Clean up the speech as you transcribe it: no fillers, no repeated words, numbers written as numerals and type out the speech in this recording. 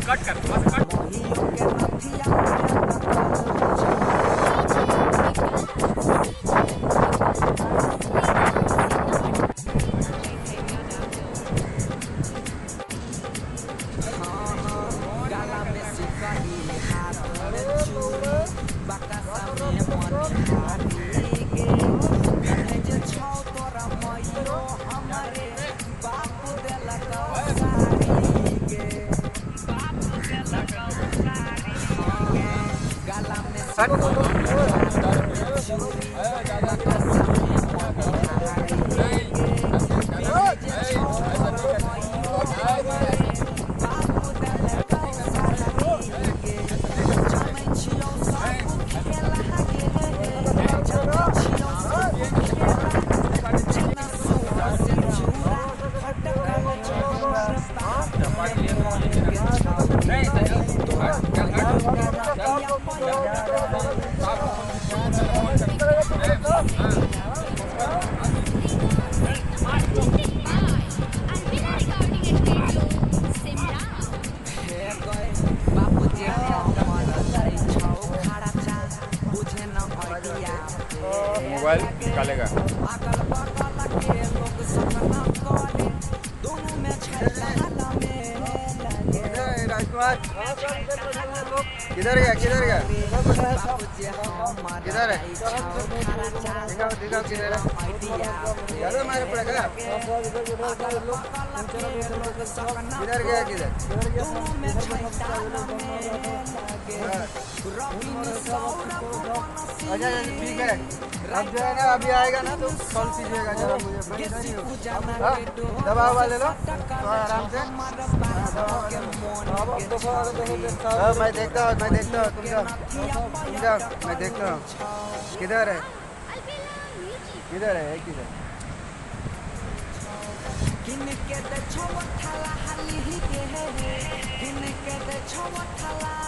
Cut कर बस cut mobile निकालेगा। किधर गया किधर गया किधर है दिखाओ किधर है ज़्यादा मारे पड़ेगा किधर गया किधर अच्छा ठीक है अब जो है ना अभी आएगा ना तो कॉल कीजिएगा जरा मुझे मैं इधर ही हूँ दवा ववा ले लो तो आराम से हाँ मैं देखता हूँ तुम जाओ मैं देखता हूँ किधर है किधर है